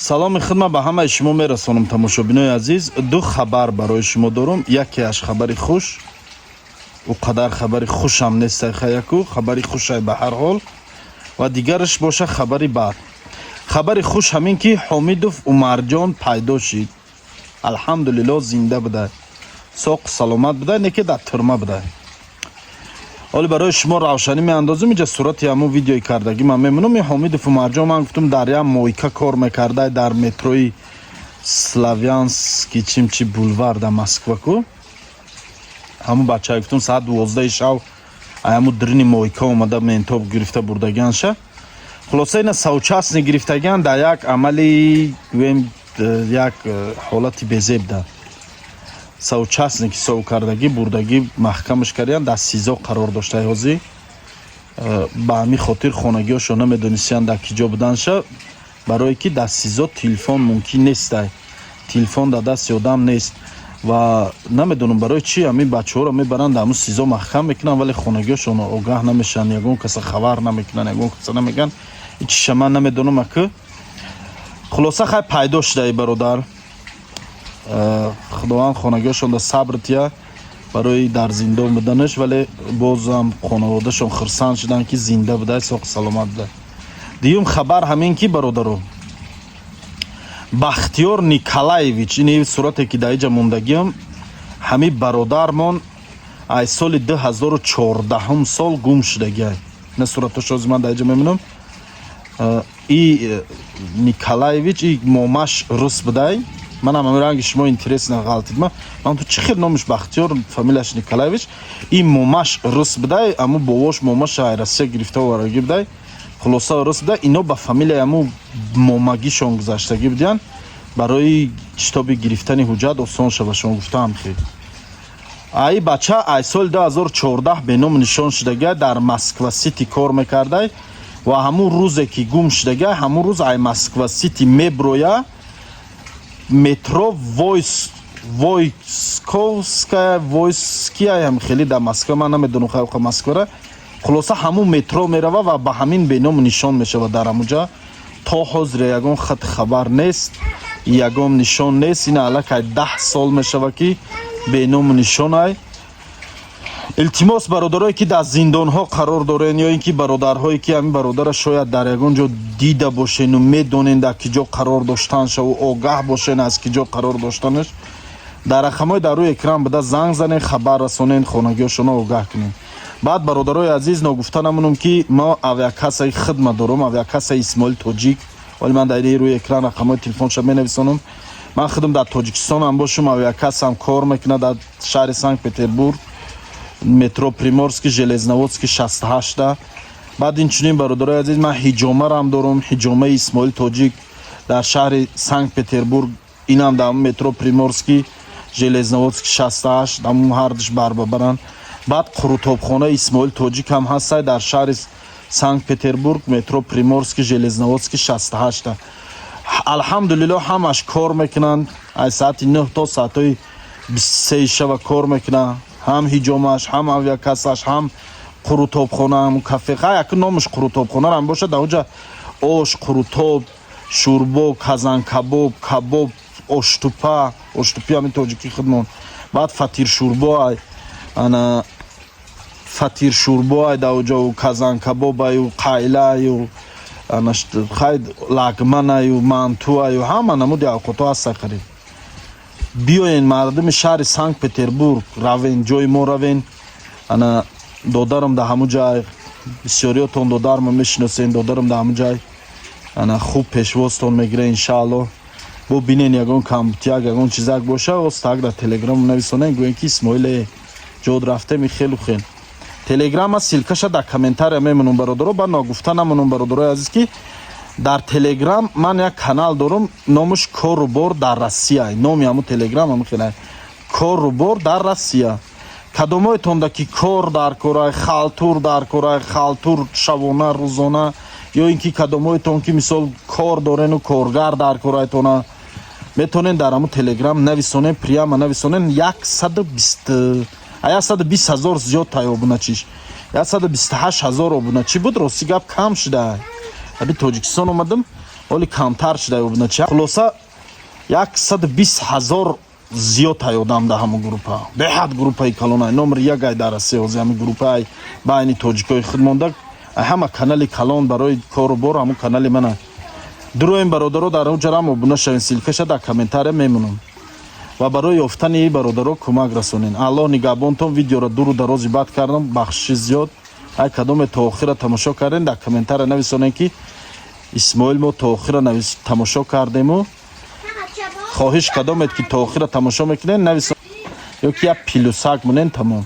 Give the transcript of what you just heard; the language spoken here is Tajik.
саломи хидмат ба ҳамаи шумо мерасонам тамошобинои азиз. Ду хабар барои шумо дорам. Якеаш хабари хуш, ӯ қадар хабари хушам нестай хаяку, хабари хушай ба ҳар ҳол ва дигараш боша хабари бад. Хабари хуш ҳамин ки Ҳомидов Умарҷон пайдо шид. Алҳамдулиллоҳ зинда будай, соқ саломат будай, не ки дар турма будай. ҳоли барои шумо равшанӣ меандозам. инҷа сурати ҳамун видеои кардагӣ ман мемонам. Ҳомидов Умарҷон ман гуфтам дар як мойка кор мекардай дар метрои Славянски чимчи булвар дар Москва ку. ҳамун бачаи гуфтам саат 12 шав ҳамун дирини мойка омада ментоб гирифта бурдагианша. хулоса ина соучастни гирифтагиан дар як амали як ҳолати безеб да соучастники сов кардагӣ бурдагӣ маҳкамаш кардиян дар СИЗО қарор доштаи ҳозир. ба ҳамин хотир хонагиҳошон намедонистиян дар киҷо буданша, барое ки дар СИЗО телефон мумкин нестай, телефон дар дасти одам нест ва намедонам барои чӣ ҳамин бачаҳоро мебаранд дар ҳамун СИЗО маҳкам мекунанд, вале хонагиҳошон огаҳ намешаванд, ягон каса хабар намекунанд, ягон каса намегӯянд. чиша ман намедонам аку. хулоса хай пайдо шуда и бародар. худованд хонагиҳошонро сабр тия барои дар зиндон буданаш, вале бозам хонаводашон хурсанд шуданд ки зинда будай, соқ саломат будай. Дуюм хабар ҳамин ки бародаро, Бахтиёр Николаевич, ин сурате ки дар иҷа мондагиам, ҳамин бародармон аз соли 2014 сол гум шудагиай. ина сураташози ман дар иҷа мемонам. и Николаевич и момаш рус будай. ман ҳам ранги шумо интерес нағалтид. ман то чӣ хел номаш Бахтиёр, фамилияш Николаевич, и момаш рус будай, аму бовош момаш ай Россия гирифта оварагӣ будай. хулоса рус будай. ино ба фамилияи аму момагишон гузаштагӣ будиян барои китоби гирифтани ҳуҷҷат осон шава. шумо гуфтаам хел. ай бача ай соли 2014 беном нишон шудагиай, дар Москва Сити кор мекардай ва ҳамун рӯзе ки гум шудагиай, ҳамун рӯз ай Москва Сити меброя метро Войсковская ҳам хеле дар Москва, ман намедонам хайоқа Москвара. хулоса ҳамун метро мерава ва ба ҳамин беном нишон мешава дар ҳамуҷа. то ҳозир ягон хат хабар нест, ягон нишон нест. ина аллакай 10 сол мешава ки беном нишонай. илтимос бародарое ки дар зиндонҳо қарор дорен, ё ин ки бародарҳое ки ҳамин бародара шояд дар ягон ҷо дида бошену медонен дар ки ҷо қарор доштаншаву огаҳ бошен аз ки ҷо қарор доштанаш, дар рақамҳои дар рӯи экран буда занг занен, хабар расонен, хонагиҳошонро огаҳ кунен. баъд бародарои азиз ногуфта намонам ки мо авиакассаи хидмат дорам, авиакассаи Исмоил Тоҷик. вале ман дар рӯи экран рақамҳои телефонша менависонам. ман худам дар Тоҷикистонам бошам, авиакассам кор мекунад дар шаҳри Санкт-Петербург, метро Приморский, Железноводский 68. баъд инчунин бародарои азиз ман ҳиҷомарам дорам, ҳиҷомаи Исмоил Тоҷик дар шаҳри Санкт-Петербург, инам дар метро Приморский, Железноводский 68, дар ҳардуш барбабаранд. баъд қурутобхонаи Исмоил Тоҷик ҳам ҳастай дар шаҳри Санкт-Петербург, метро Приморский, Железноводский 68. алҳамдулиллоҳ ҳамаш кор мекунанд. аз соати 9 то соатҳои 23 шава кор мекунанд. ҳам ҳиҷомаш, ҳам авиакассаш, ҳам қурутобхона, ҳам кафе. як номаш қурутобхона ам бошад, дар оҷа ош, қурутоб, шӯрбо, казанкабоб, кабоб, оштупа, оштупи ҳамин тоҷикӣ хидмон. баъд фатиршӯрбо, ана фатиршӯрбо дар оҷа, казанкабобаю, қайлаю, хай лагманаю, мантуаю, ҳама намуди авқотҳо ҳастанд қариб. биёен мардуми шаҳри Санкт-Петербург равен, ҷои мо равен. ана додарам дар ҳамун ҷай, бисёриётон додармо мешиносен, додарам дар ҳамун ҷай ана хуб пешвозтон мегирад иншааллоҳ. бо бинен ягон камбутияк, ягон чизак боша, остак дар телеграм нависонен, гӯен ки Исмоиле ҷод рафтем, хелу хел. телеграма силкаша дар комментария мемонам бародаро. ба нагуфта намонам бародарои азиз ки дар телеграм ман як канал дорам, номаш Корубор дар Россия. номи ҳамун телеграм ҳамун хелай Корубор дар Россия. кадомоятон да ки кор дар корай, халтур дар корай, халтур шавона, рӯзона, ё ин ки кадомоятон ки мисол кор дорену коргар дар корайтона, метавонен дар ҳамун телеграм нависонен, прямо нависонен. 120 000 зиёдтай обуначиш, 128 000 обуначи буд. рости гап кам шуда. аби Тоҷикистон омадам, оли камтар шуда ёбна хулоса 120,000 зиёд ай одам да ҳамон группа беҳад группаи калон ай номер 1 ай дар россия ҳозир ҳамин группа ай байни тоҷикои худ монда ҳама канали калон барои кору бор ҳамон канали ман ай дуроим бародаро дар ҳуҷарам обуна шавен силкаша дар комментария мемонам ва барои ёфтани бародаро кӯмак расонен аллоҳ нигаҳбонтон видеоро дуру дарози бад кардам бахшиши зиёд ай кадоме то охира тамошо кардем дар комментария нависонем ки исмоил мо то охира тамошо кардему хоҳиш кадомед ки то охира тамошо мекунен нависонед ёки як плюсак монен тамом